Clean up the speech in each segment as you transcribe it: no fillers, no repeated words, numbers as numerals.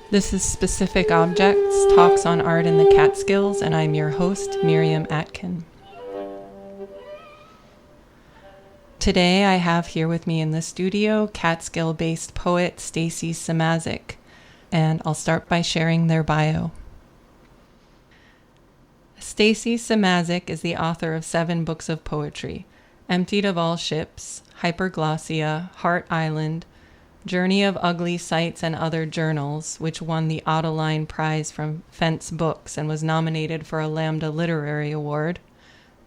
This is Specific Objects, Talks on Art in the Catskills, and I'm your host, Miriam Atkin. Today I have here with me in the studio Catskill-based poet Stacy Szymaszek, and I'll start by sharing their bio. Stacy Szymaszek is the author of 7 books of poetry: Emptied of All Ships, Hyperglossia, Hart Island, Journey of Ugly Sights and Other Journals, which won the Ottoline Prize from Fence Books and was nominated for a Lambda Literary Award,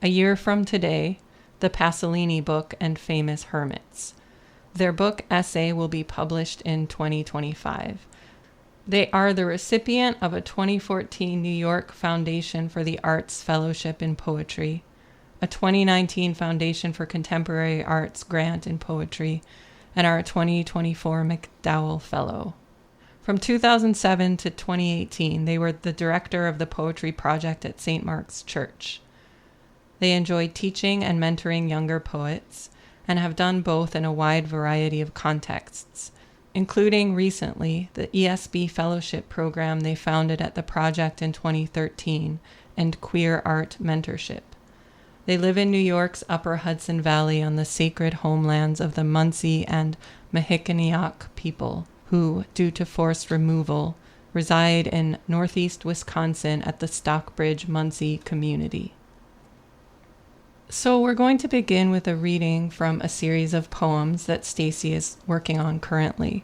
A Year from Today, the Pasolini Book, and Famous Hermits. Their book essay will be published in 2025. They are the recipient of a 2014 New York Foundation for the Arts Fellowship in Poetry, a 2019 Foundation for Contemporary Arts grant in poetry, and are a 2024 MacDowell Fellow. From 2007 to 2018, they were the director of the Poetry Project at St. Mark's Church. They enjoy teaching and mentoring younger poets, and have done both in a wide variety of contexts, including recently the ESB Fellowship program they founded at the project in 2013 and Queer Art Mentorship. They live in New York's Upper Hudson Valley on the sacred homelands of the Munsee and Mahicanioc people, who, due to forced removal, reside in northeast Wisconsin at the Stockbridge Munsee community. So we're going to begin with a reading from a series of poems that Stacy is working on currently.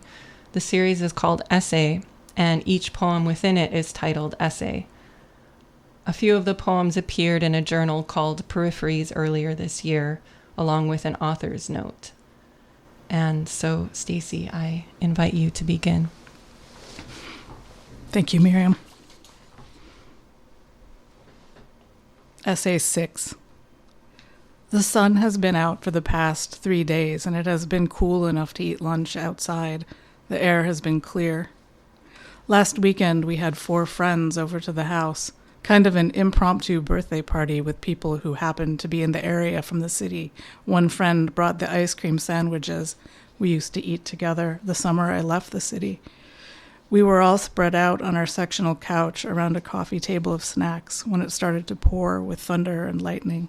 The series is called Essay, and each poem within it is titled Essay. A few of the poems appeared in a journal called Peripheries earlier this year, along with an author's note. And so, Stacy, I invite you to begin. Thank you, Miriam. Essay 6. The sun has been out for the past 3 days, and it has been cool enough to eat lunch outside. The air has been clear. Last weekend, we had 4 friends over to the house. Kind of an impromptu birthday party with people who happened to be in the area from the city. One friend brought the ice cream sandwiches we used to eat together the summer I left the city. We were all spread out on our sectional couch around a coffee table of snacks when it started to pour with thunder and lightning.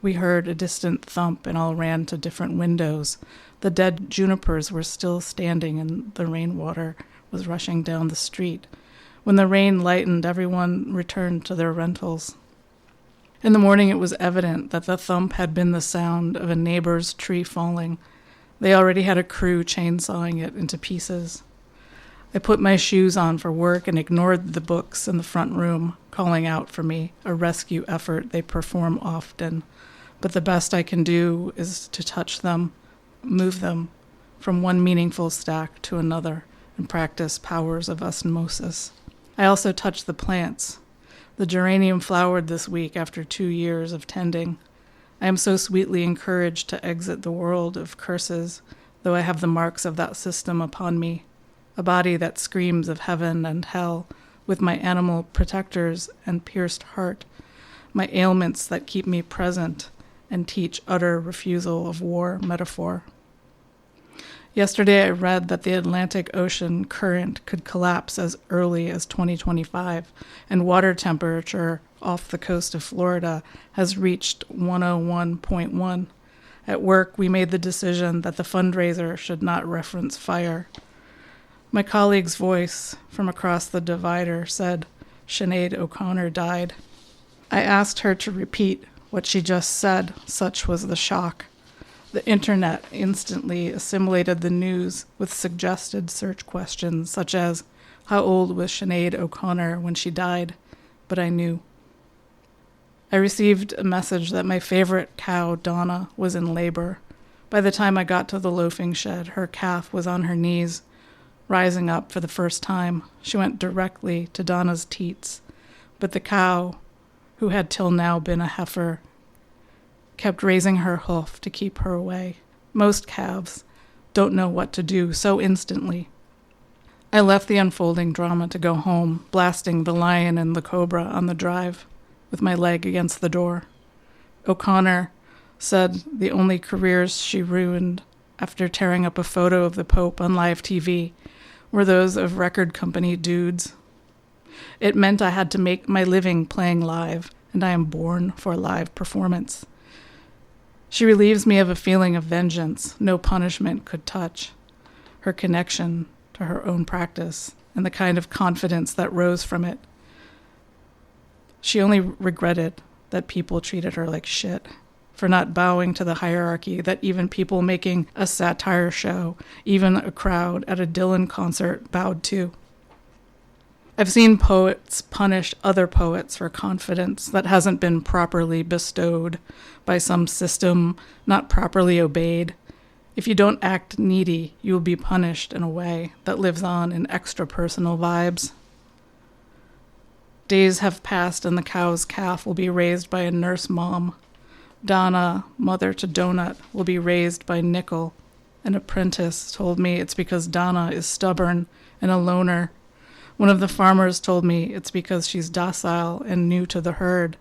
We heard a distant thump and all ran to different windows. The dead junipers were still standing and the rainwater was rushing down the street. When the rain lightened, everyone returned to their rentals. In the morning, it was evident that the thump had been the sound of a neighbor's tree falling. They already had a crew chainsawing it into pieces. I put my shoes on for work and ignored the books in the front room, calling out for me, a rescue effort they perform often. But the best I can do is to touch them, move them from one meaningful stack to another, and practice powers of osmosis. I also touched the plants. The geranium flowered this week after 2 years of tending. I am so sweetly encouraged to exit the world of curses, though I have the marks of that system upon me, a body that screams of heaven and hell, with my animal protectors and pierced heart, my ailments that keep me present and teach utter refusal of war metaphor. Yesterday I read that the Atlantic Ocean current could collapse as early as 2025, and water temperature off the coast of Florida has reached 101.1. At work, we made the decision that the fundraiser should not reference fire. My colleague's voice from across the divider said, "Sinead O'Connor died." I asked her to repeat what she just said, such was the shock. The internet instantly assimilated the news with suggested search questions such as, how old was Sinead O'Connor when she died? But I knew. I received a message that my favorite cow, Donna, was in labor. By the time I got to the loafing shed, her calf was on her knees, rising up for the first time. She went directly to Donna's teats, but the cow, who had till now been a heifer, kept raising her hoof to keep her away. Most calves don't know what to do so instantly. I left the unfolding drama to go home, blasting The Lion and the Cobra on the drive, with my leg against the door. O'Connor said the only careers she ruined after tearing up a photo of the Pope on live TV were those of record company dudes. It meant I had to make my living playing live, and I am born for live performance. She relieves me of a feeling of vengeance no punishment could touch, her connection to her own practice, and the kind of confidence that rose from it. She only regretted that people treated her like shit, for not bowing to the hierarchy that even people making a satire show, even a crowd at a Dylan concert, bowed to. I've seen poets punish other poets for confidence that hasn't been properly bestowed by some system not properly obeyed. If you don't act needy, you will be punished in a way that lives on in extra-personal vibes. Days have passed and the cow's calf will be raised by a nurse mom. Donna, mother to Donut, will be raised by Nickel. An apprentice told me it's because Donna is stubborn and a loner. One of the farmers told me it's because she's docile and new to the herd,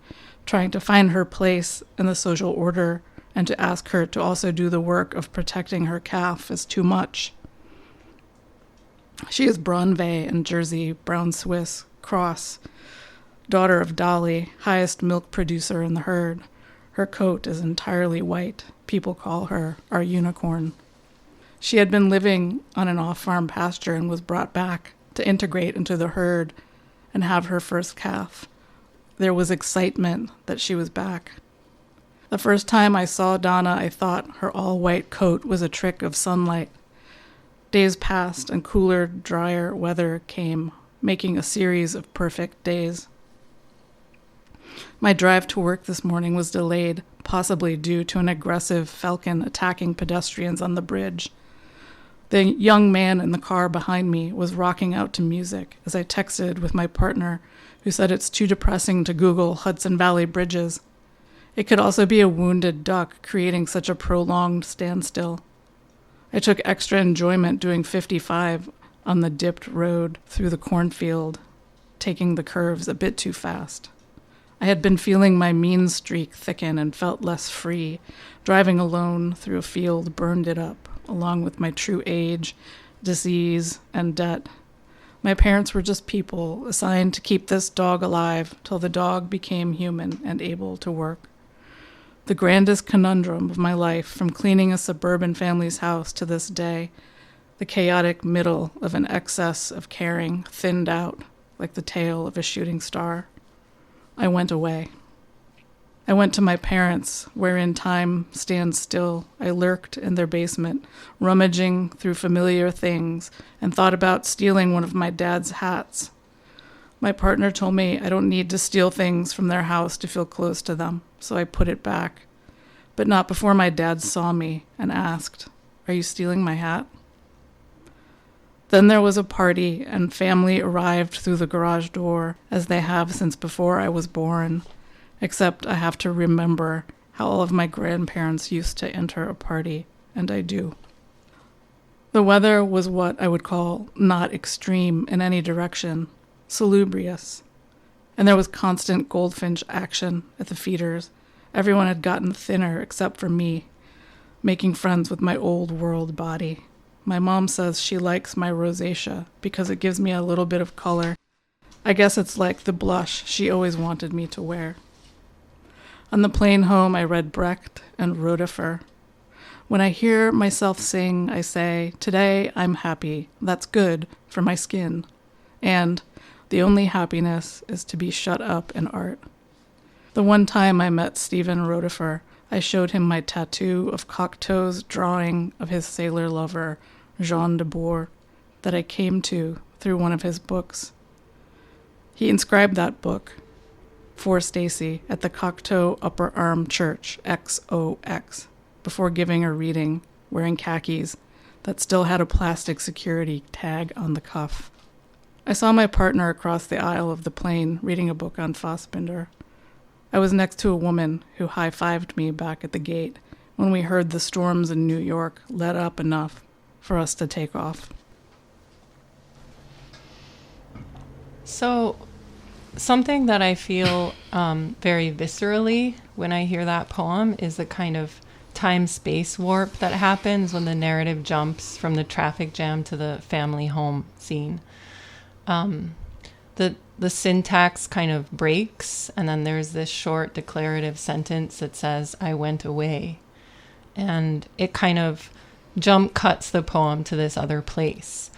trying to find her place in the social order, and to ask her to also do the work of protecting her calf is too much. She is Braunvay and Jersey, Brown Swiss, Cross, daughter of Dolly, highest milk producer in the herd. Her coat is entirely white. People call her our unicorn. She had been living on an off-farm pasture and was brought back to integrate into the herd and have her first calf. There was excitement that she was back. The first time I saw Donna, I thought her all-white coat was a trick of sunlight. Days passed and cooler, drier weather came, making a series of perfect days. My drive to work this morning was delayed, possibly due to an aggressive falcon attacking pedestrians on the bridge. The young man in the car behind me was rocking out to music as I texted with my partner, who said it's too depressing to Google Hudson Valley bridges. It could also be a wounded duck creating such a prolonged standstill. I took extra enjoyment doing 55 on the dipped road through the cornfield, taking the curves a bit too fast. I had been feeling my mean streak thicken and felt less free. Driving alone through a field burned it up, along with my true age, disease, and debt. My parents were just people assigned to keep this dog alive till the dog became human and able to work. The grandest conundrum of my life, from cleaning a suburban family's house to this day, the chaotic middle of an excess of caring thinned out like the tail of a shooting star. I went away. I went to my parents, wherein time stands still. I lurked in their basement, rummaging through familiar things, and thought about stealing one of my dad's hats. My partner told me I don't need to steal things from their house to feel close to them, so I put it back. But not before my dad saw me and asked, "Are you stealing my hat?" Then there was a party, and family arrived through the garage door, as they have since before I was born, except I have to remember how all of my grandparents used to enter a party, and I do. The weather was what I would call not extreme in any direction, salubrious, and there was constant goldfinch action at the feeders. Everyone had gotten thinner except for me, making friends with my old world body. My mom says she likes my rosacea because it gives me a little bit of color. I guess it's like the blush she always wanted me to wear. On the plane home, I read Brecht and Rotifer. When I hear myself sing, I say, "Today I'm happy. That's good for my skin." And the only happiness is to be shut up in art. The one time I met Stephen Rotifer, I showed him my tattoo of Cocteau's drawing of his sailor lover, Jean de Boer, that I came to through one of his books. He inscribed that book for Stacy at the Cocteau Upper Arm Church, XOX, before giving a reading, wearing khakis that still had a plastic security tag on the cuff. I saw my partner across the aisle of the plane reading a book on Fassbinder. I was next to a woman who high-fived me back at the gate when we heard the storms in New York let up enough for us to take off. So, something that I feel very viscerally when I hear that poem is the kind of time-space warp that happens when the narrative jumps from the traffic jam to the family home scene. The syntax kind of breaks, and then there's this short declarative sentence that says, "I went away." And it kind of jump cuts the poem to this other place.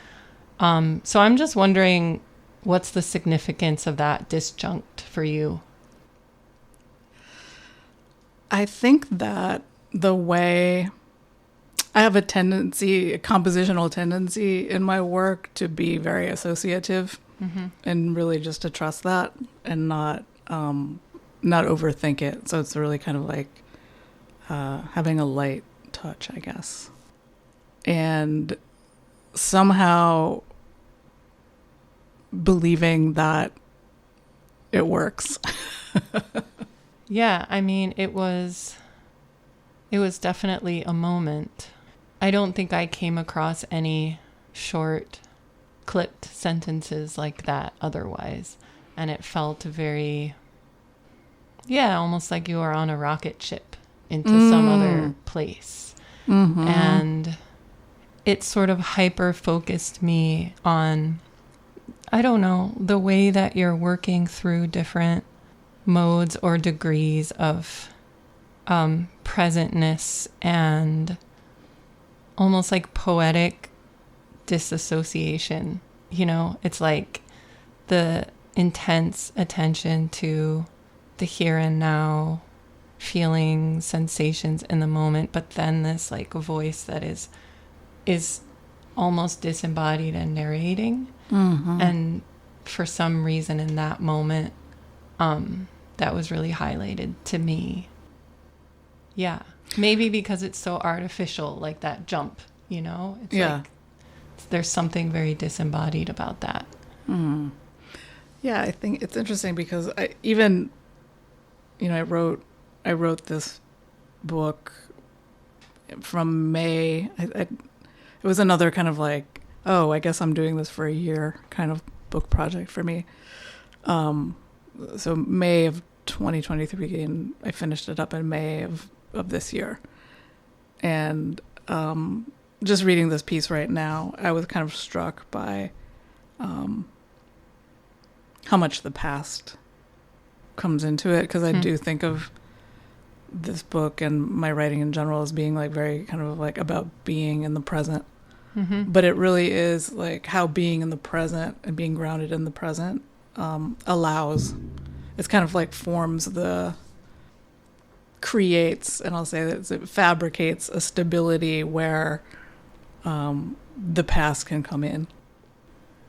So I'm just wondering, what's the significance of that disjunct for you? I think that the way I have a compositional tendency in my work to be very associative, and really just to trust that and not overthink it. So it's really kind of like having a light touch, I guess. And somehow believing that it works. Yeah, I mean, it was definitely a moment. I don't think I came across any short clipped sentences like that otherwise. And it felt very, almost like you were on a rocket ship into some other place. Mm-hmm. And it sort of hyper-focused me on, I don't know, the way that you're working through different modes or degrees of presentness and almost like poetic disassociation. It's like the intense attention to the here and now, feeling sensations in the moment, but then this like voice that is almost disembodied and narrating. Mm-hmm. And for some reason in that moment, that was really highlighted to me. Yeah. Maybe because it's so artificial, like that jump, It's like there's something very disembodied about that. Mm. Yeah, I think it's interesting because I wrote this book from May. It was another kind of like, oh, I guess I'm doing this for a year kind of book project for me. So May of 2023, and I finished it up in May of this year. And just reading this piece right now, I was kind of struck by how much the past comes into it, because I do think of this book and my writing in general as being like very kind of like about being in the present. Mm-hmm. But it really is like how being in the present and being grounded in the present allows, it's kind of like creates, and I'll say that it fabricates a stability where the past can come in.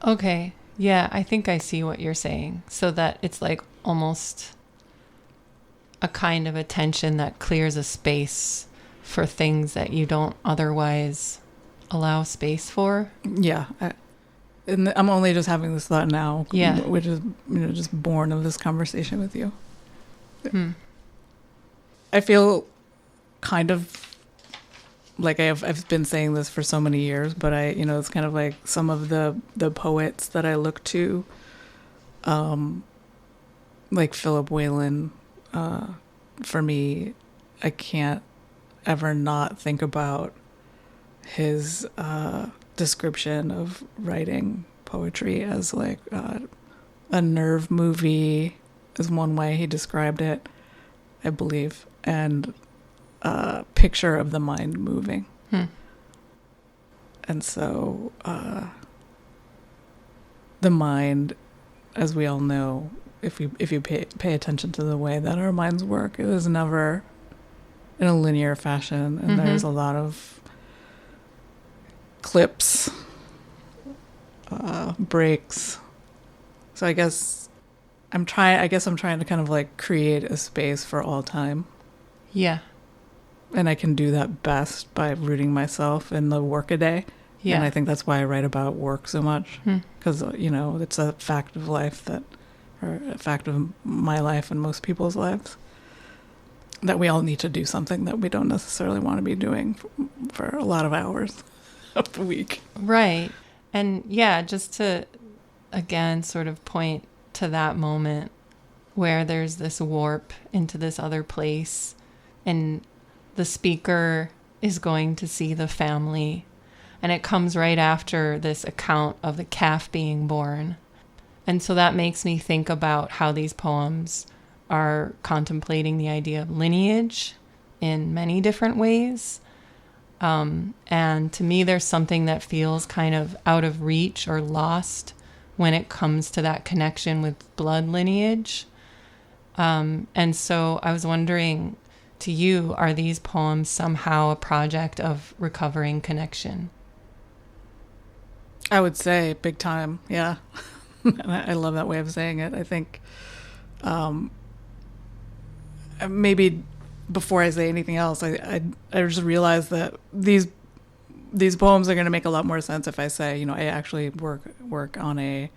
Okay. Yeah, I think I see what you're saying. So that it's like almost a kind of attention that clears a space for things that you don't otherwise allow space for. Yeah. And I'm only just having this thought now, which is just born of this conversation with you. I feel kind of like I've been saying this for so many years, but it's kind of like some of the poets that I look to, like Philip Whalen. For me, I can't ever not think about his description of writing poetry as like a nerve movie is one way he described it, I believe, and a picture of the mind moving. And so the mind, as we all know, if you pay attention to the way that our minds work, it is never in a linear fashion, and there's a lot of clips, breaks. So I guess I'm trying to kind of like create a space for all time. Yeah. And I can do that best by rooting myself in the workaday. Yeah. And I think that's why I write about work so much, because it's a fact of life or a fact of my life and most people's lives, that we all need to do something that we don't necessarily want to be doing for a lot of hours of the week. Right. And yeah, just to, again, sort of point to that moment where there's this warp into this other place. And the speaker is going to see the family, and it comes right after this account of the calf being born. And so that makes me think about how these poems are contemplating the idea of lineage in many different ways. And to me, there's something that feels kind of out of reach or lost when it comes to that connection with blood lineage. And so I was wondering, to you, are these poems somehow a project of recovering connection? I would say big time, yeah. And I love that way of saying it. I think maybe before I say anything else, I just realized that these poems are going to make a lot more sense if I say, you know, I actually work on a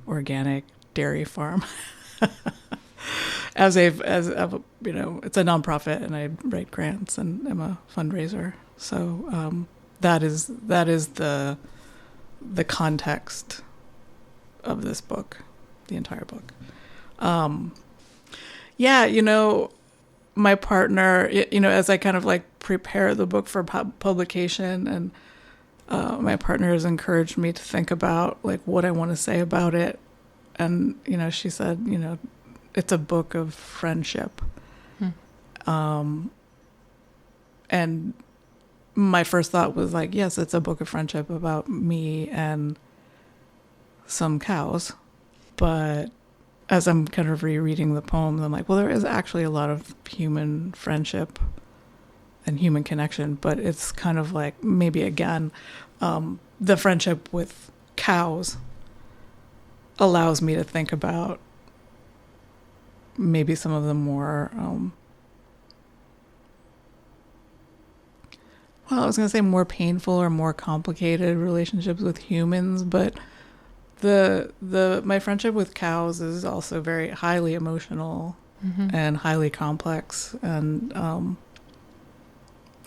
organic dairy farm. as a you know, it's a nonprofit, and I write grants and I'm a fundraiser. So that is the context of this book, the entire book. Yeah, you know, my partner, you know, as I kind of like prepare the book for publication, and my partner has encouraged me to think about like what I want to say about it. And, you know, she said, you know, it's a book of friendship. And my first thought was like, yes, it's a book of friendship about me and some cows. But as I'm kind of rereading the poems, I'm like, well, there is actually a lot of human friendship and human connection, but it's kind of like maybe again, the friendship with cows allows me to think about maybe some of the more, well, I was going to say more painful or more complicated relationships with humans, but my friendship with cows is also very highly emotional and highly complex, and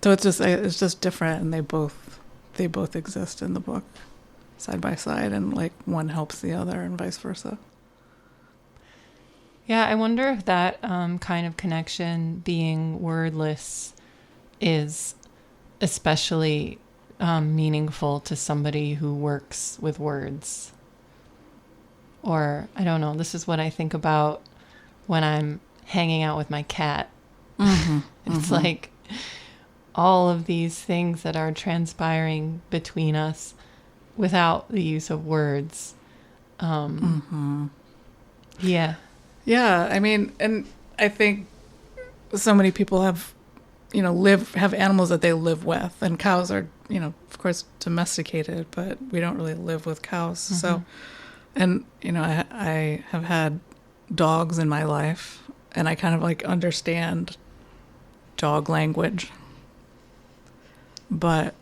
so it's just different, and they both exist in the book side by side, and like one helps the other and vice versa. Yeah, I wonder if that kind of connection, being wordless, is especially meaningful to somebody who works with words. Or, I don't know, this is what I think about when I'm hanging out with my cat. It's like all of these things that are transpiring between us without the use of words. Yeah. Yeah, I mean, and I think so many people have, you know, have animals that they live with, and cows are, you know, of course domesticated, but we don't really live with cows. So, and, you know, I have had dogs in my life, and I kind of like understand dog language. But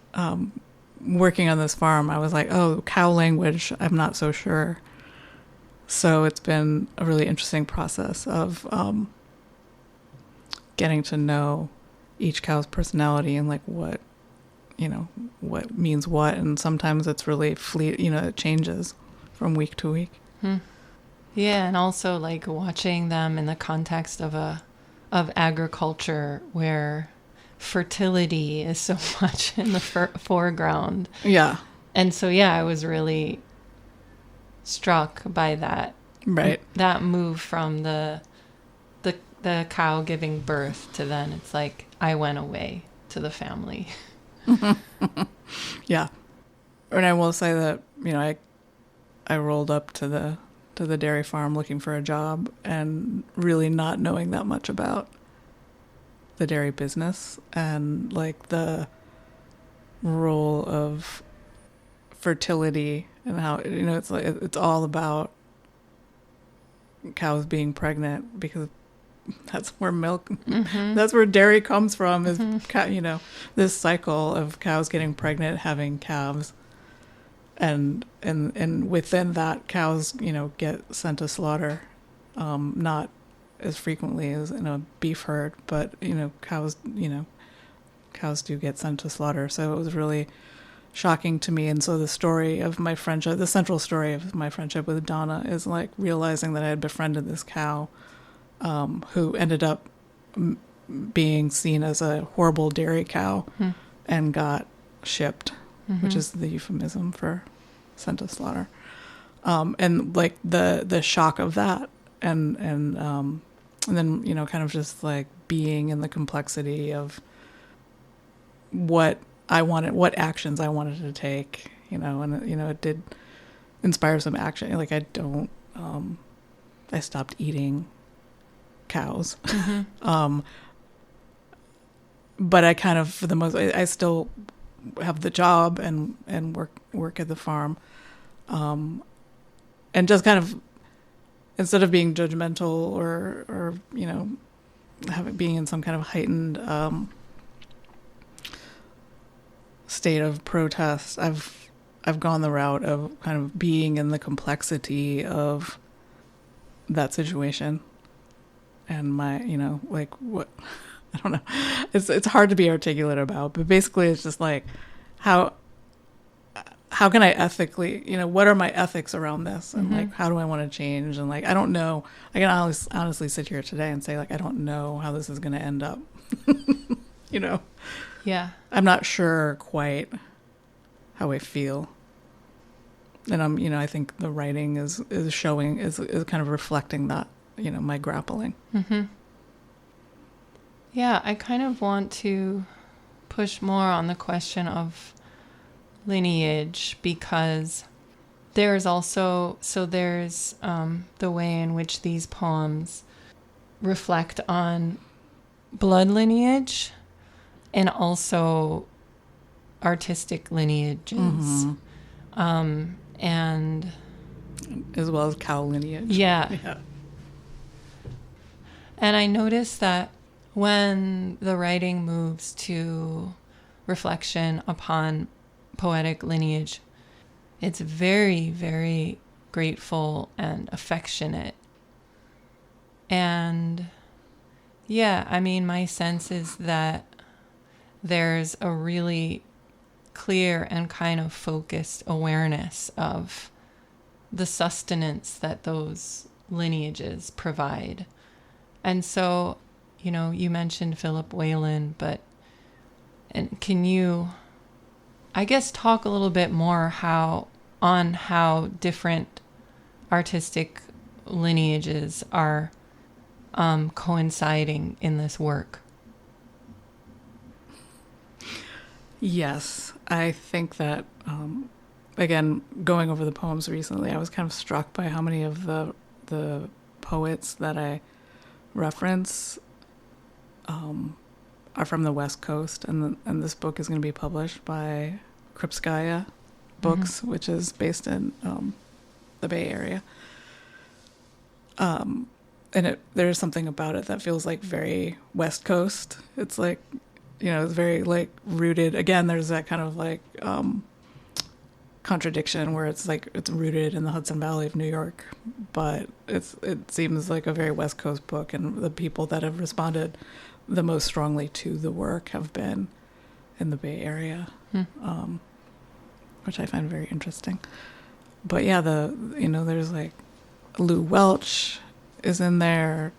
working on this farm, I was like, oh, cow language, I'm not so sure. So it's been a really interesting process of getting to know each cow's personality and like what, you know, what means what. And sometimes it's really you know, it changes from week to week. Yeah, and also like watching them in the context of agriculture where fertility is so much in the foreground. Yeah. And so, yeah, I was really struck by that. Right. That move from the cow giving birth to then it's like I went away to the family. Yeah. And I will say that, you know, I rolled up to the dairy farm looking for a job and really not knowing that much about the dairy business and like the role of fertility and how, you know, it's like it's all about cows being pregnant because that's where milk, that's where dairy comes from, is you know, this cycle of cows getting pregnant, having calves, and within that, cows, you know, get sent to slaughter, not as frequently as in a beef herd, but you know, cows do get sent to slaughter. So it was really shocking to me. And so the story of my friendship, the central story of my friendship with Donna, is like realizing that I had befriended this cow who ended up being seen as a horrible dairy cow and got shipped, which is the euphemism for sent to slaughter. And like the shock of that, and then, you know, kind of just like being in the complexity of what actions I wanted to take, you know, and, you know, it did inspire some action. Like I stopped eating cows. But I kind of, for the most, I still have the job and work at the farm. And just kind of, instead of being judgmental or you know, being in some kind of heightened state of protest, I've gone the route of kind of being in the complexity of that situation, and my, you know, like what, I don't know, it's hard to be articulate about, but basically it's just like how can I ethically, you know, what are my ethics around this, and like how do I want to change, and like I don't know, I can honestly sit here today and say, like, I don't know how this is going to end up. You know, yeah, I'm not sure quite how I feel. And you know, I think the writing is showing, is kind of reflecting that, you know, my grappling. Yeah, I kind of want to push more on the question of lineage, because there's also, there's the way in which these poems reflect on blood lineage and also artistic lineages. And as well as cow lineage. Yeah. And I noticed that when the writing moves to reflection upon poetic lineage, it's very, very grateful and affectionate. And yeah, I mean, my sense is that there's a really clear and kind of focused awareness of the sustenance that those lineages provide. And so, you know, you mentioned Philip Whalen, and can you, I guess, talk a little bit more on how different artistic lineages are coinciding in this work? Yes, I think that, again, going over the poems recently, I was kind of struck by how many of the poets that I reference are from the West Coast, and this book is going to be published by Kripskaya Books, which is based in the Bay Area. And there's something about it that feels like very West Coast. It's like, you know, it's very like rooted. Again, there's that kind of like contradiction where it's like it's rooted in the Hudson Valley of New York, but it seems like a very West Coast book, and the people that have responded the most strongly to the work have been in the Bay Area, which I find very interesting. But yeah, there's like Lou Welch is in there.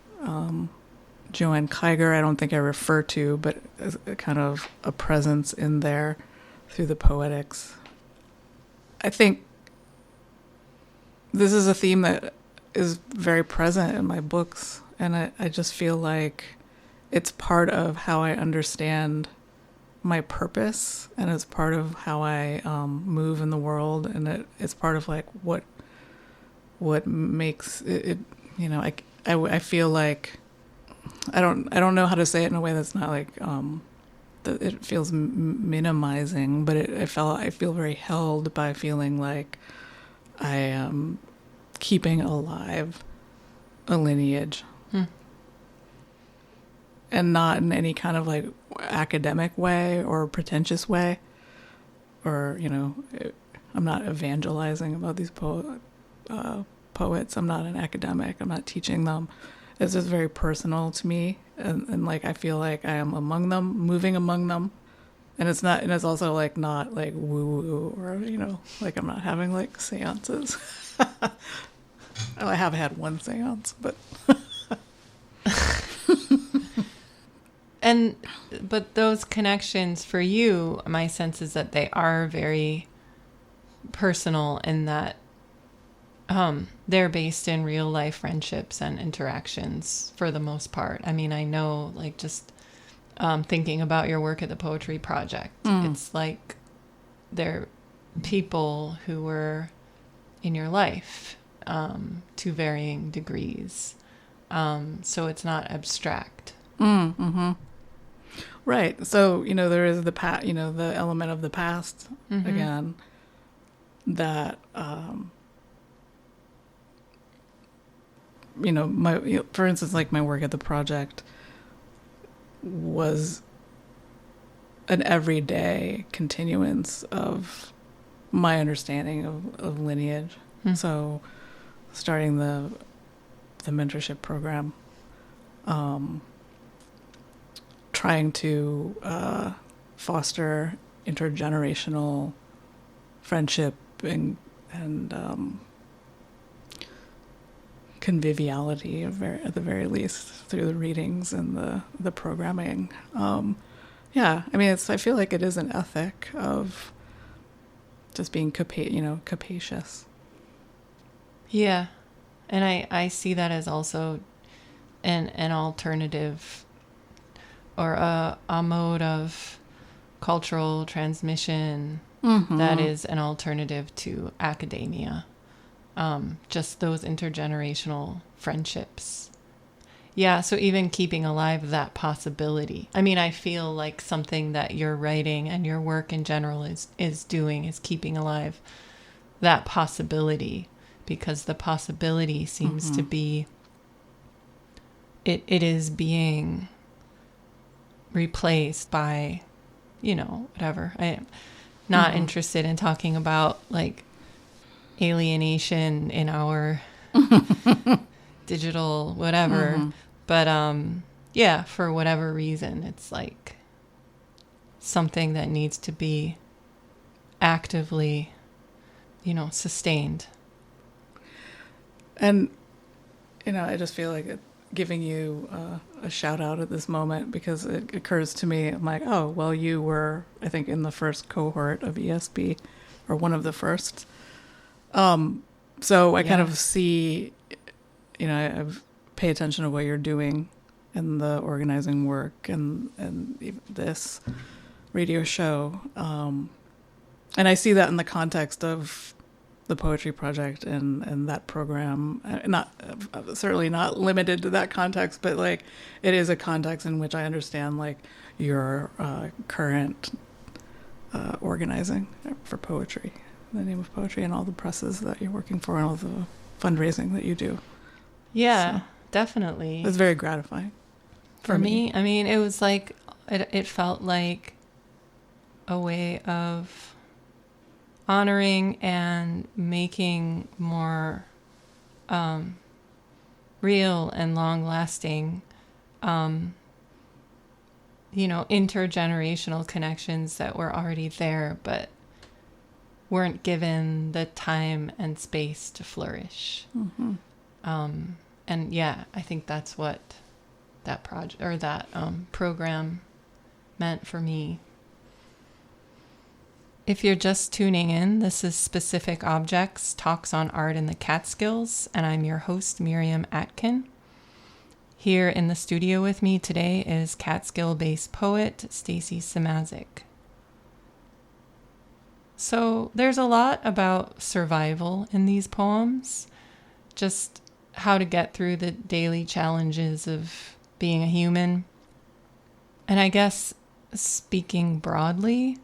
Joanne Kiger, I don't think I refer to, but as a kind of a presence in there through the poetics. I think this is a theme that is very present in my books, and I just feel like it's part of how I understand my purpose, and it's part of how I move in the world, and it's part of like what makes it, you know, I feel like I don't know how to say it in a way that's not like that it feels minimizing, but I feel very held by feeling like I am keeping alive a lineage, and not in any kind of like academic way or pretentious way, or, you know, I'm not evangelizing about these poets. I'm not an academic. I'm not teaching them. It's just very personal to me, and like I feel like I am among them, moving among them, and it's also like not like woo woo, or, you know, like I'm not having like seances. I have had one seance, but But those connections for you, my sense is that they are very personal in that they're based in real life friendships and interactions for the most part. I mean, I know, like, just thinking about your work at the Poetry Project, it's like they're people who were in your life to varying degrees. So it's not abstract. Right. So, there is the element of the past again that, for instance, like my work at the project was an everyday continuance of my understanding of lineage. So starting the mentorship program, trying to foster intergenerational friendship and conviviality at the very least through the readings and the programming. I mean, I feel like it is an ethic of just being capacious. Yeah. And I see that as also an alternative or a mode of cultural transmission that is an alternative to academia. Just those intergenerational friendships. Yeah, so even keeping alive that possibility. I mean, I feel like something that your writing and your work in general is doing is keeping alive that possibility, because the possibility seems to be, it is being replaced by, whatever. I am not interested in talking about, like, alienation in our digital whatever, but for whatever reason, it's like something that needs to be actively sustained. And I just feel like giving you a shout out at this moment, because it occurs to me, I'm like, oh well, you were, I think, in the first cohort of ESB, or one of the first. So I kind of see, I pay attention to what you're doing in the organizing work and this radio show. And I see that in the context of the Poetry Project and that program, certainly not limited to that context, but like it is a context in which I understand like your current organizing for poetry. The name of poetry and all the presses that you're working for and all the fundraising that you do. Yeah, definitely. It's very gratifying for me. I mean, it was like, it felt like a way of honoring and making more real and long-lasting, intergenerational connections that were already there, but weren't given the time and space to flourish. And yeah, I think that's what that project or that program meant for me. If you're just tuning in, this is Specific Objects, Talks on Art in the Catskills, and I'm your host, Miriam Atkin. Here in the studio with me today is Catskill-based poet Stacy Szymaszek. So there's a lot about survival in these poems, just how to get through the daily challenges of being a human. And I guess, speaking broadly,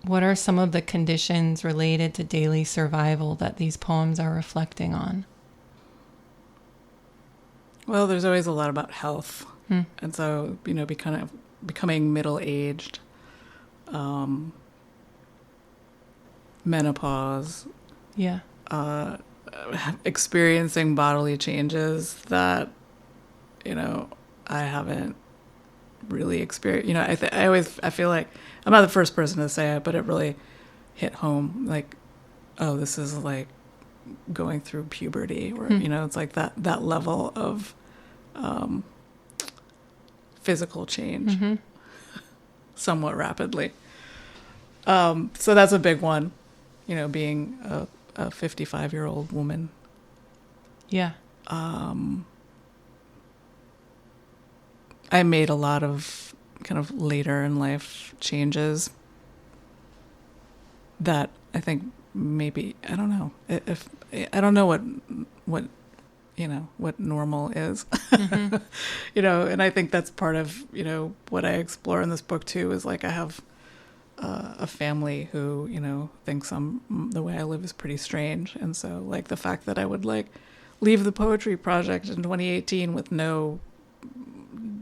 what are some of the conditions related to daily survival that these poems are reflecting on? Well, there's always a lot about health. And so, becoming middle-aged, menopause, experiencing bodily changes that, I haven't really experienced. I feel like I'm not the first person to say it, but it really hit home. Like, oh, this is like going through puberty, or it's like that level of physical change somewhat rapidly. So that's a big one, being a 55-year-old woman. Yeah. I made a lot of kind of later in life changes that I think maybe, I don't know, if I don't know what normal is, and I think that's part of, what I explore in this book too, is like I have a family who, thinks the way I live is pretty strange. And so like the fact that I would like leave the poetry project in 2018 with no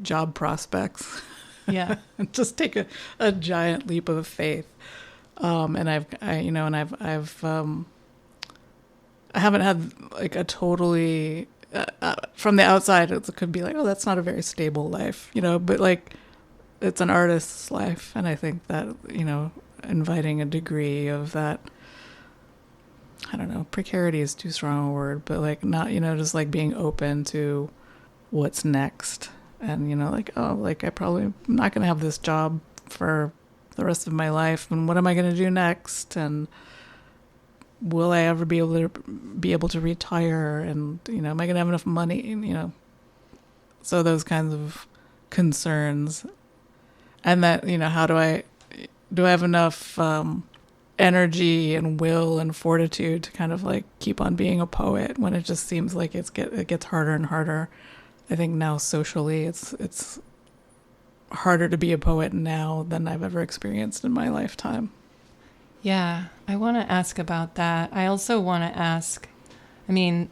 job prospects. Yeah. Just take a giant leap of faith. And I haven't had like a totally, from the outside, it could be like, oh, that's not a very stable life, but like it's an artist's life. And I think that, inviting a degree of that, I don't know, precarity is too strong a word, but like not, just like being open to what's next. And, like, oh, like I probably am not going to have this job for the rest of my life. And what am I going to do next? And will I ever be able to retire? And, am I going to have enough money? So those kinds of concerns. And that, how do I have enough energy and will and fortitude to kind of like keep on being a poet when it just seems like it gets harder and harder. I think now socially it's harder to be a poet now than I've ever experienced in my lifetime. Yeah, I want to ask about that. I also want to ask, in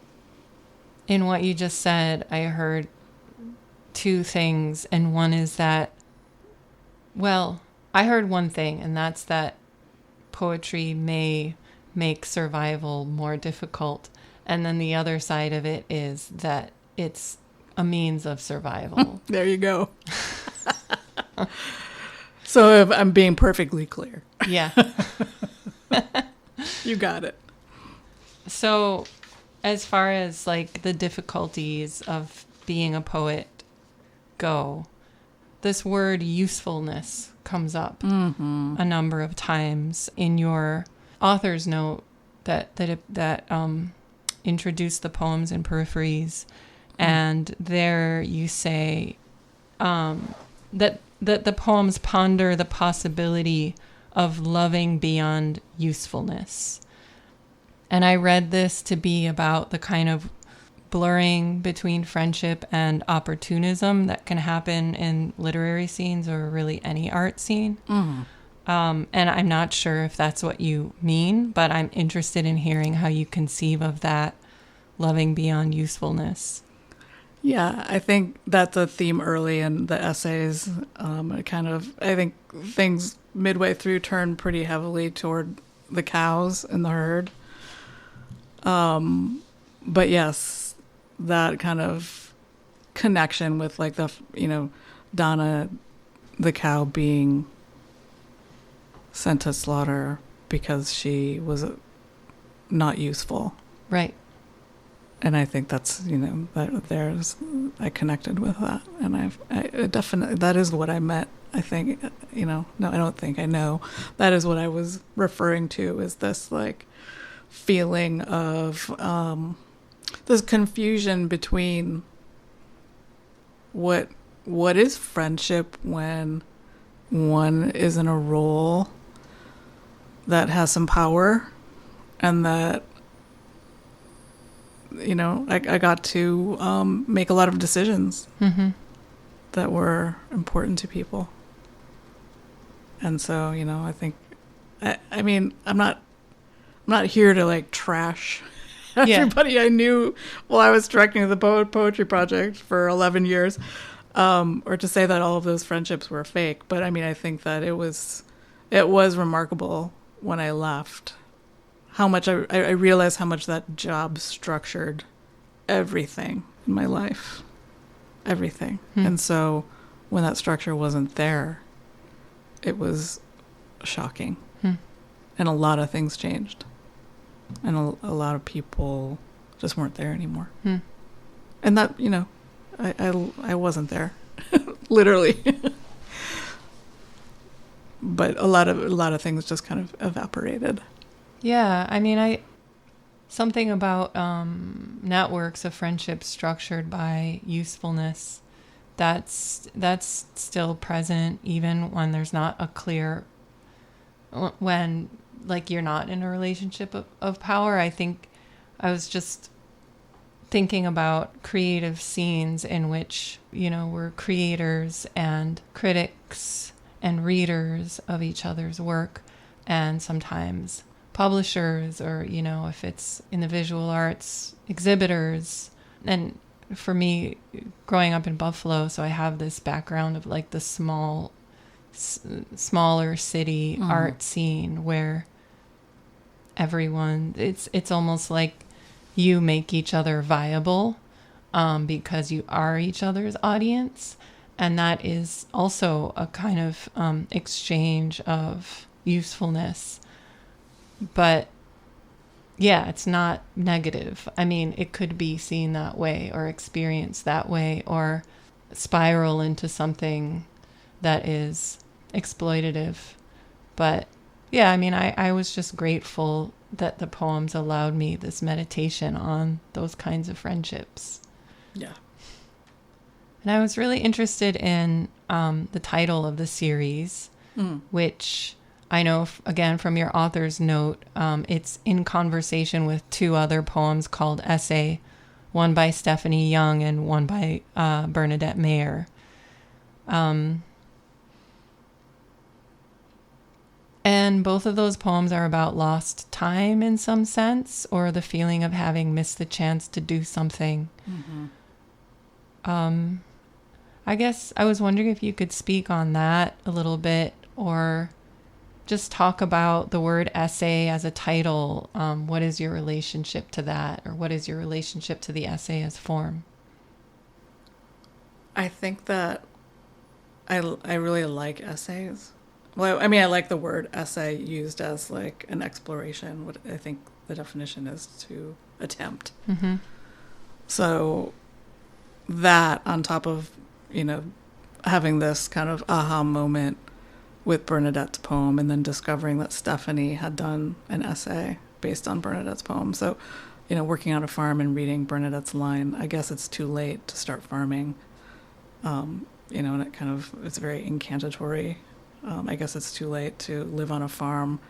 what you just said, I heard two things. And one is that, well, I heard one thing, and that's that poetry may make survival more difficult. And then the other side of it is that it's a means of survival. There you go. So if I'm being perfectly clear. Yeah. You got it. So as far as like the difficulties of being a poet go, this word usefulness comes up a number of times in your author's note that introduced the poems in peripheries. And there you say that the poems ponder the possibility of loving beyond usefulness. And I read this to be about the kind of blurring between friendship and opportunism that can happen in literary scenes or really any art scene. And I'm not sure if that's what you mean, but I'm interested in hearing how you conceive of that loving beyond usefulness. Yeah, I think that's a theme early in the essays. I think things midway through turn pretty heavily toward the cows in the herd. But yes, that kind of connection with like Donna, the cow, being sent to slaughter because she was not useful. Right. And I think that's, I connected with that. And I definitely, that is what I meant. I think, no, I don't think I know. That is what I was referring to, is this like feeling of this confusion between what is friendship when one is in a role that has some power, and that I got to make a lot of decisions that were important to people. And so, I think, I'm not here to like trash everybody I knew while I was directing the poetry project for 11 years, or to say that all of those friendships were fake. But I think that it was remarkable when I left, how much I realized how much that job structured everything in my life. Everything. And so when that structure wasn't there, it was shocking. And a lot of things changed. And a lot of people just weren't there anymore. And that, I wasn't there literally. But a lot of things just kind of evaporated. Yeah, I mean, something about networks of friendship structured by usefulness, that's still present even when there's not a clear, when like you're not in a relationship of power. I think I was just thinking about creative scenes in which, we're creators and critics and readers of each other's work, and sometimes publishers, or, if it's in the visual arts, exhibitors. And for me, growing up in Buffalo, so I have this background of like the smaller city art scene where everyone, it's almost like you make each other viable because you are each other's audience. And that is also a kind of exchange of usefulness. But yeah, it's not negative. I mean, it could be seen that way or experienced that way or spiral into something that is exploitative. But yeah, I mean, I was just grateful that the poems allowed me this meditation on those kinds of friendships. Yeah. And I was really interested in the title of the series, which I know, again, from your author's note, it's in conversation with two other poems called Essay, one by Stephanie Young and one by Bernadette Mayer. And both of those poems are about lost time in some sense, or the feeling of having missed the chance to do something. I guess I was wondering if you could speak on that a little bit, or just talk about the word essay as a title. What is your relationship to that, or what is your relationship to the essay as form? I think that I really like essays. Well, I mean, I like the word essay used as like an exploration. What I think the definition is to attempt. So that on top of, having this kind of aha moment with Bernadette's poem, and then discovering that Stephanie had done an essay based on Bernadette's poem. So, working on a farm and reading Bernadette's line, I guess it's too late to start farming. And it's very incantatory. I guess it's too late to live on a farm.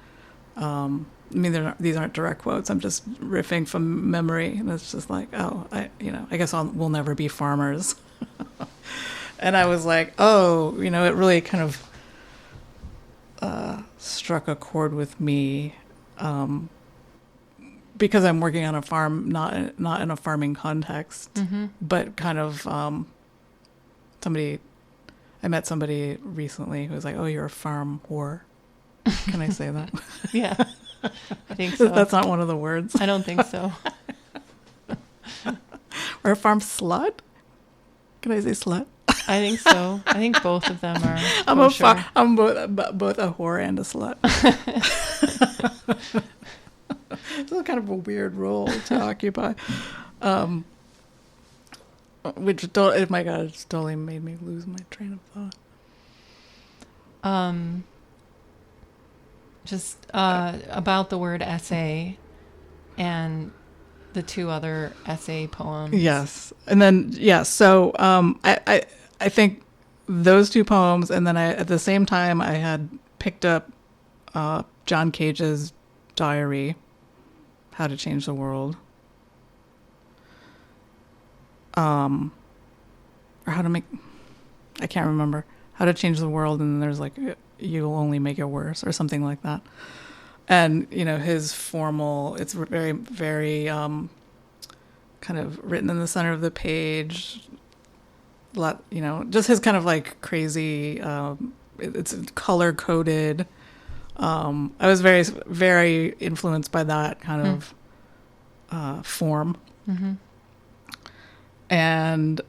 I mean, these aren't direct quotes. I'm just riffing from memory, and it's just like, I guess we'll never be farmers. And I was like, it really kind of struck a chord with me, because I'm working on a farm, not in a farming context, but kind of I met somebody recently who was like, "Oh, you're a farm whore." Can I say that? Yeah, I think so. That's not one of the words. I don't think so. Or a farm slut? Can I say slut? I think so. I think both of them are. I'm both a whore and a slut. It's kind of a weird role to occupy. Oh my God, it's totally made me lose my train of thought. Just about the word essay and the two other essay poems. Yes. And then, so I think those two poems, and then at the same time I had picked up John Cage's diary, How to Change the World. Or how to make, I can't remember, How to Change the World, and then there's like, You'll Only Make It Worse, or something like that. And, his formal, it's very, very kind of written in the center of the page, just his kind of like crazy, it's color coded. I was very, very influenced by that kind of form. And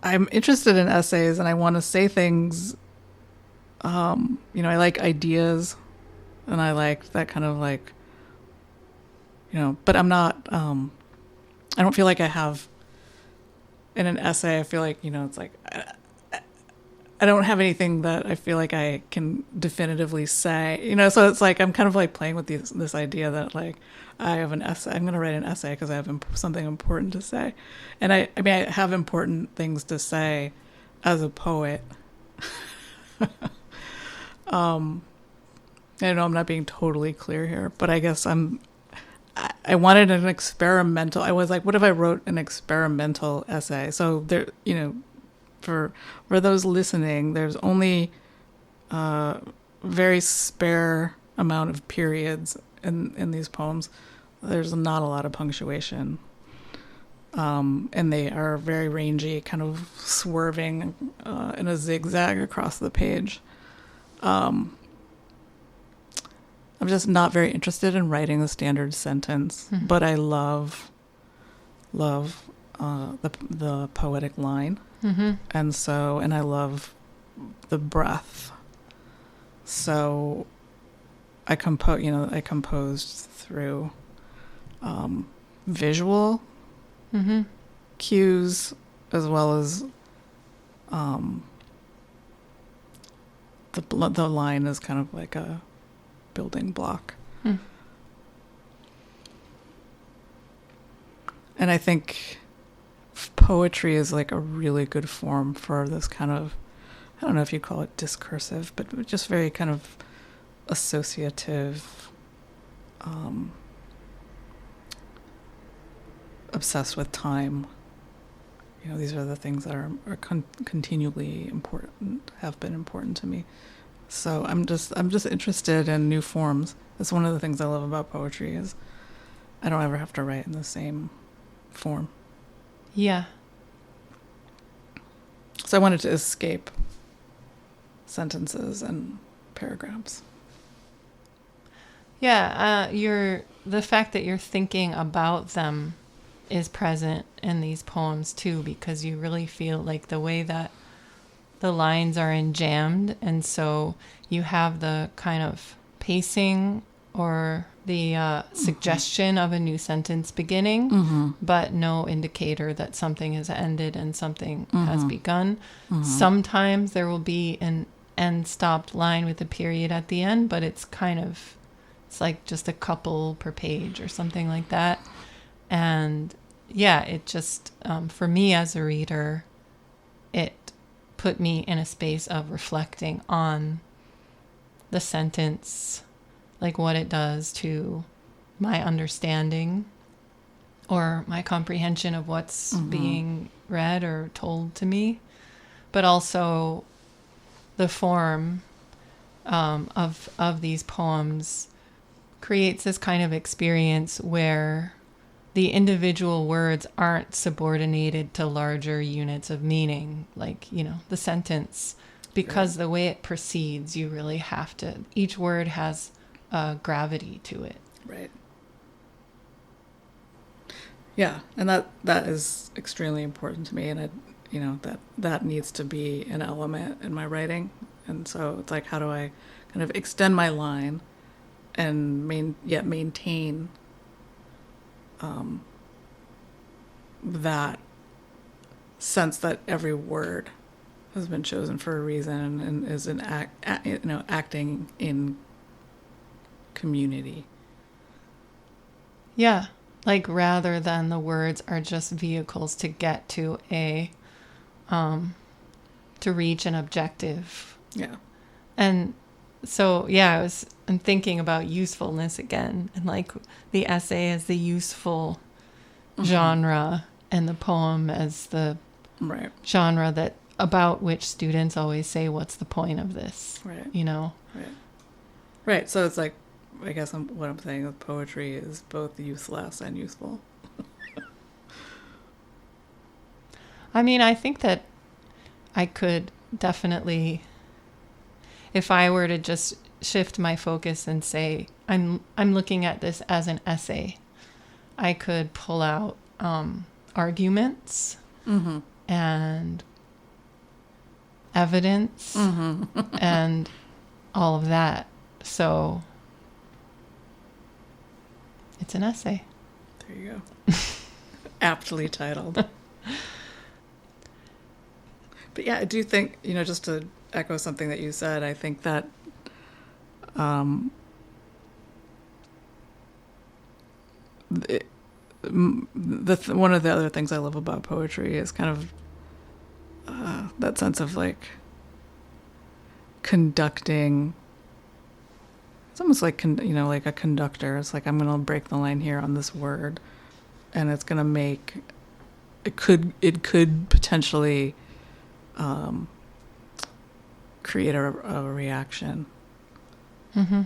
I'm interested in essays, and I want to say things. I like ideas, and I like that kind of like, but I'm not, I don't feel like I have in an essay, I feel like, it's like I don't have anything that I feel like I can definitively say, so it's like I'm kind of like playing with this idea that like I have an essay, I'm going to write an essay because I have something important to say. And I mean, I have important things to say as a poet. I know I'm not being totally clear here, but I guess I wanted an experimental, I was like, what if I wrote an experimental essay? So there, for those listening, there's only a very spare amount of periods in these poems. There's not a lot of punctuation. And they are very rangy, kind of swerving in a zigzag across the page. I'm just not very interested in writing a standard sentence, but I love the poetic line. And I love the breath. So I composed through visual cues as well as the line is kind of like a building block. And I think poetry is like a really good form for this kind of, I don't know if you call it discursive, but just very kind of associative, obsessed with time. These are the things that are continually important, have been important to me. So I'm just interested in new forms. That's one of the things I love about poetry is I don't ever have to write in the same form. Yeah. So I wanted to escape sentences and paragraphs. Yeah, the fact that you're thinking about them is present in these poems too, because you really feel like the way that the lines are enjammed, and so you have the kind of pacing or the suggestion of a new sentence beginning, but no indicator that something has ended and something has begun. Sometimes there will be an end-stopped line with a period at the end, but it's like just a couple per page or something like that. And yeah, it just, for me as a reader, it put me in a space of reflecting on the sentence, like what it does to my understanding or my comprehension of what's being read or told to me, but also the form of these poems creates this kind of experience where the individual words aren't subordinated to larger units of meaning, like, the sentence, because the way it proceeds, you really have to, each word has a gravity to it. Right. Yeah, and that is extremely important to me, and that needs to be an element in my writing. And so it's like, how do I kind of extend my line and maintain that sense that every word has been chosen for a reason and is an acting in community. Yeah, like rather than the words are just vehicles to get to to reach an objective. Yeah. And so, yeah, I'm thinking about usefulness again, and like the essay as the useful genre and the poem as the genre that about which students always say, what's the point of this? Right. Right. So it's like, I guess what I'm saying with poetry is both useless and useful. I mean, I think that I could definitely, if I were to just shift my focus and say, I'm looking at this as an essay, I could pull out arguments and evidence and all of that. So it's an essay. There you go. Aptly titled. But yeah, I do think, just to echo something that you said, I think that one of the other things I love about poetry is kind of that sense of like conducting. It's almost like like a conductor. It's like, I'm gonna break the line here on this word, and it's gonna make it could potentially create a reaction. Mm-hmm.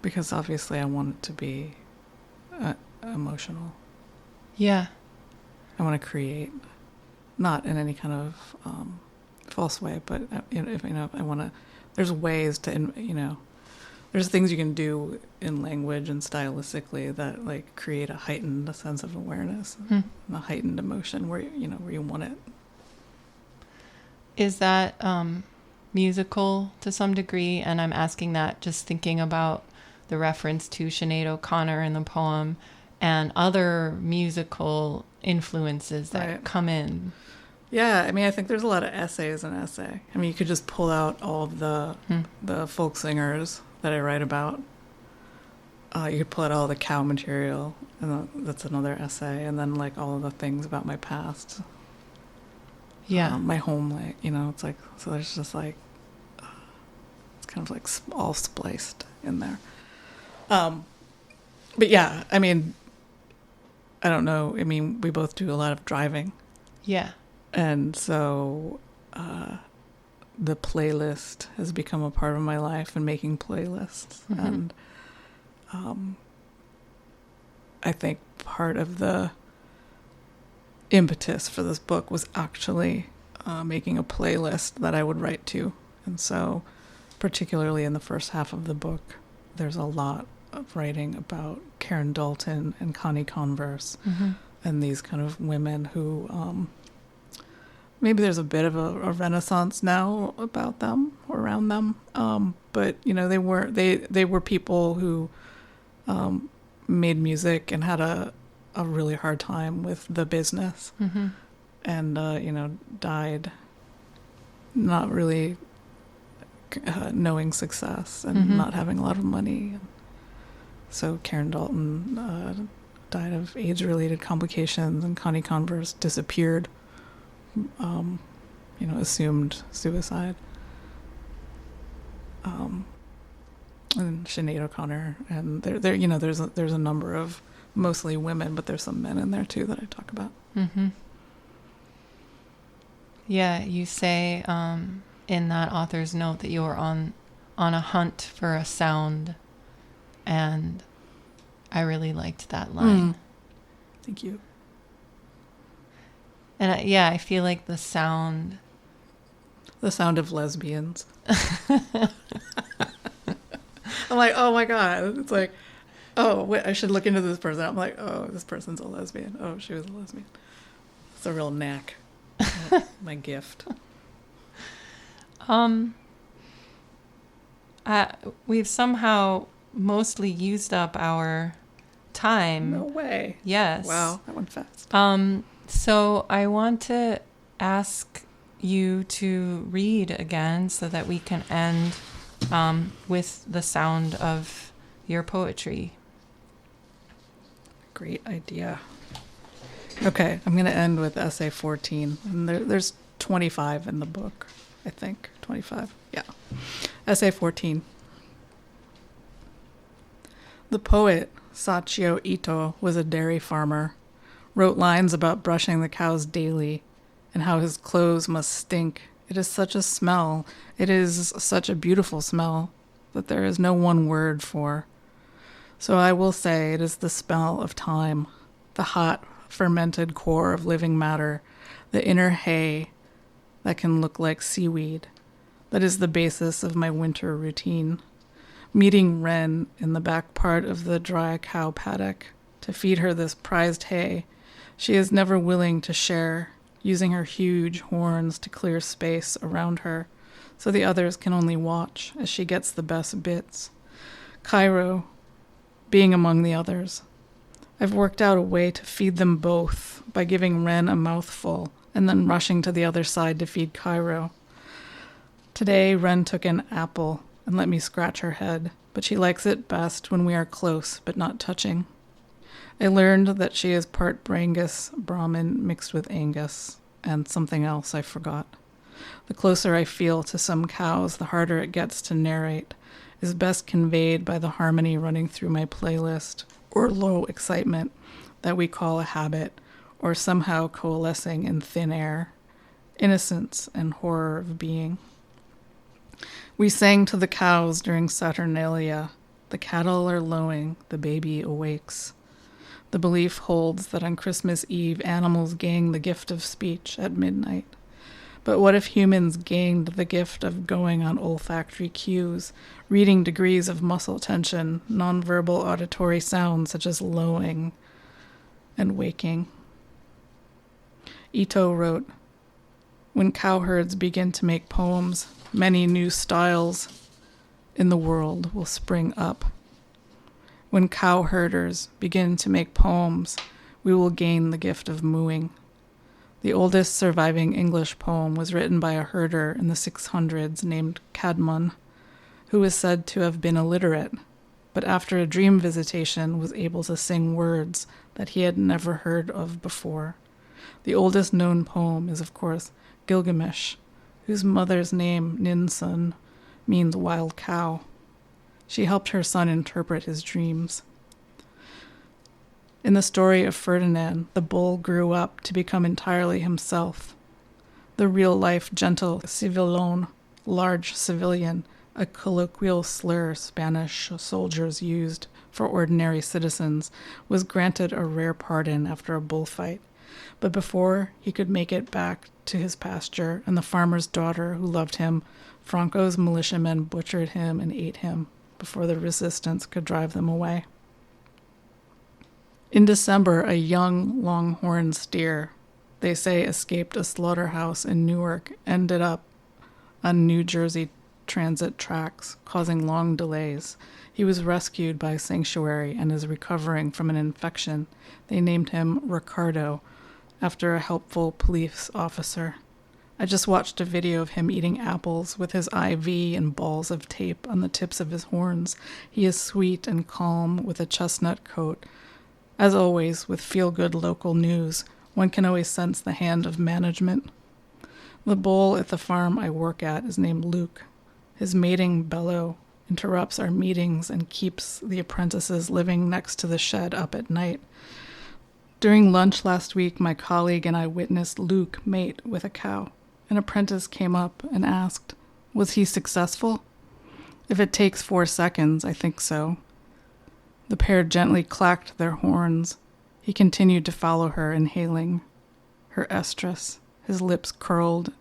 Because obviously I want it to be emotional. Yeah. I want to create, not in any kind of false way, but if I want to. There's ways to, there's things you can do in language and stylistically that like create a heightened sense of awareness, and a heightened emotion where you want it. Is that musical to some degree? And I'm asking that just thinking about the reference to Sinead O'Connor in the poem and other musical influences that come in. Yeah, I mean, I think there's a lot of essays in essay. I mean, you could just pull out all of the folk singers that I write about. You could pull out all the cow material, and that's another essay, and then like all of the things about my past. Yeah, my home, like it's like, so there's just like it's kind of like all spliced in there. But yeah, I mean, I don't know. I mean, we both do a lot of driving. Yeah. And so the playlist has become a part of my life, and making playlists. And I think part of the impetus for this book was actually making a playlist that I would write to. And so particularly in the first half of the book, there's a lot of writing about Karen Dalton and Connie Converse and these kind of women who maybe there's a bit of a renaissance now about them or around them, but they were people who made music and had a really hard time with the business, and died not really knowing success and not having a lot of money. So Karen Dalton died of AIDS-related complications, and Connie Converse disappeared, assumed suicide. And Sinead O'Connor, and there's a number of mostly women, but there's some men in there too that I talk about. Yeah, you say in that author's note that you were on a hunt for a sound, and I really liked that line. Thank you. And I feel like the sound of lesbians. I'm like, oh my God. It's like, oh, wait, I should look into this person. I'm like, oh, this person's a lesbian. Oh, she was a lesbian. It's a real knack. My gift. We've somehow mostly used up our time. No way. Yes. Wow, that went fast. So I want to ask you to read again so that we can end with the sound of your poetry. Great idea. Okay, I'm going to end with essay 14. And there's 25 in the book, I think. 25, yeah. Essay 14. The poet Sachio Ito was a dairy farmer, wrote lines about brushing the cows daily and how his clothes must stink. It is such a smell. It is such a beautiful smell that there is no one word for. So I will say it is the smell of time, the hot, fermented core of living matter, the inner hay that can look like seaweed. That is the basis of my winter routine. Meeting Wren in the back part of the dry cow paddock to feed her this prized hay. She is never willing to share, using her huge horns to clear space around her, so the others can only watch as she gets the best bits. Cairo, being among the others. I've worked out a way to feed them both by giving Wren a mouthful and then rushing to the other side to feed Cairo. Today, Wren took an apple and let me scratch her head, but she likes it best when we are close but not touching. I learned that she is part Brangus Brahmin mixed with Angus, and something else I forgot. The closer I feel to some cows, the harder it gets to narrate, is best conveyed by the harmony running through my playlist, or low excitement that we call a habit, or somehow coalescing in thin air, innocence and horror of being. We sang to the cows during Saturnalia. The cattle are lowing, the baby awakes. The belief holds that on Christmas Eve animals gain the gift of speech at midnight. But what if humans gained the gift of going on olfactory cues, reading degrees of muscle tension, nonverbal auditory sounds such as lowing and waking? Ito wrote, "When cowherds begin to make poems, many new styles in the world will spring up. When cowherders begin to make poems, we will gain the gift of mooing." The oldest surviving English poem was written by a herder in the 600s named Cadmon, who is said to have been illiterate, but after a dream visitation was able to sing words that he had never heard of before. The oldest known poem is, of course, Gilgamesh, whose mother's name, Ninsun, means wild cow. She helped her son interpret his dreams. In the story of Ferdinand, the bull grew up to become entirely himself. The real-life gentle civilón, large civilian, a colloquial slur Spanish soldiers used for ordinary citizens, was granted a rare pardon after a bullfight. But before he could make it back to his pasture and the farmer's daughter who loved him, Franco's militiamen butchered him and ate him before the resistance could drive them away. In December, a young longhorn steer, they say escaped a slaughterhouse in Newark, ended up on New Jersey transit tracks, causing long delays. He was rescued by Sanctuary and is recovering from an infection. They named him Ricardo, after a helpful police officer. I just watched a video of him eating apples with his IV and balls of tape on the tips of his horns. He is sweet and calm with a chestnut coat. As always, with feel-good local news, one can always sense the hand of management. The bull at the farm I work at is named Luke. His mating bellow interrupts our meetings and keeps the apprentices living next to the shed up at night. During lunch last week, my colleague and I witnessed Luke mate with a cow. An apprentice came up and asked, "Was he successful?" "If it takes 4 seconds, I think so." The pair gently clacked their horns. He continued to follow her, inhaling her estrus, his lips curled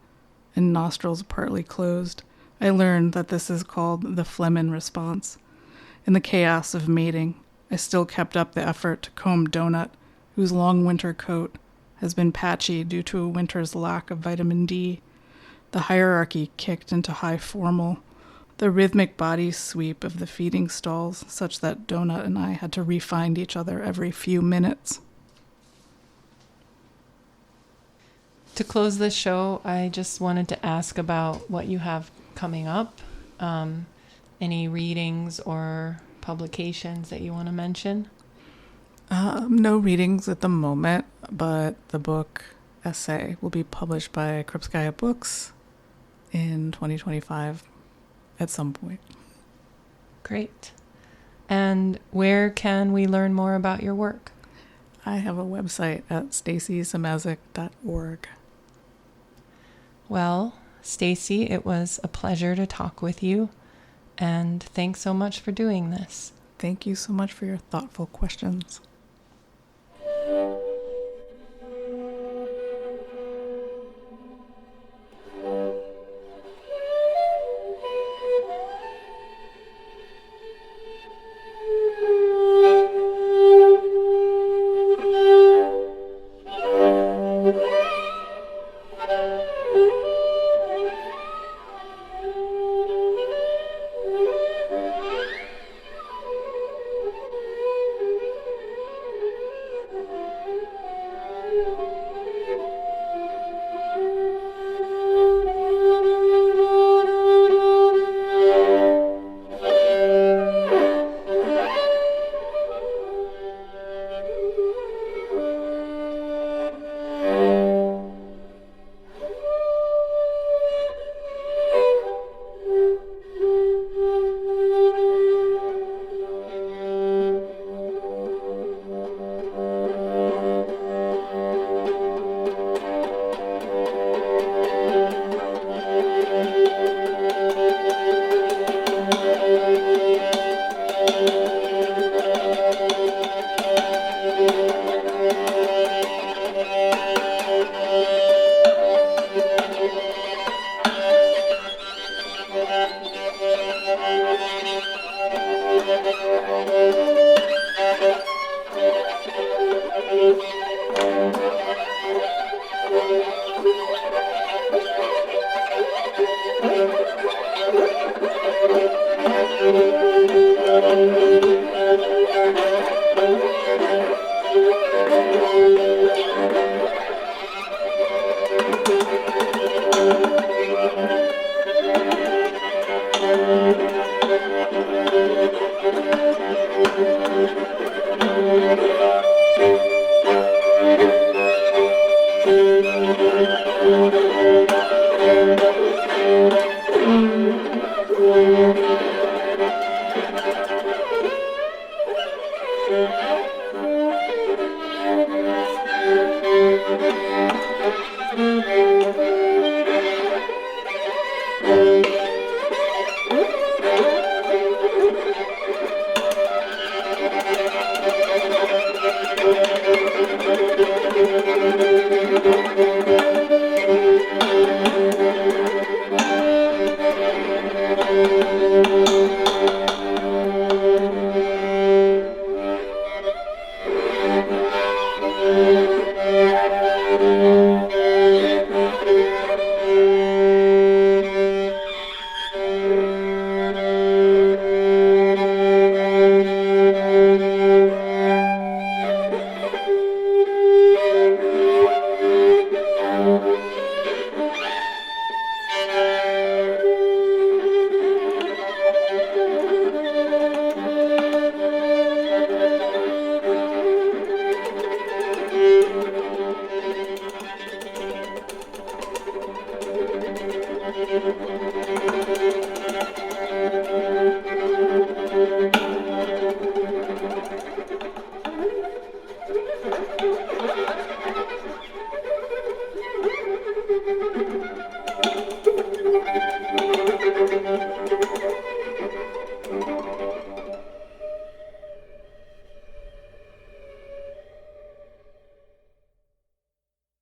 and nostrils partly closed. I learned that this is called the Flemin response. In the chaos of mating, I still kept up the effort to comb Donut, whose long winter coat has been patchy due to a winter's lack of vitamin D. The hierarchy kicked into high formal, the rhythmic body sweep of the feeding stalls, such that Donut and I had to re-find each other every few minutes. To close this show, I just wanted to ask about what you have coming up. Any readings or publications that you want to mention? No readings at the moment, but the book essay will be published by Krupskaya Books in 2025 at some point. Great. And where can we learn more about your work? I have a website at stacyszymaszek.org. Well, Stacy, it was a pleasure to talk with you, and thanks so much for doing this. Thank you so much for your thoughtful questions.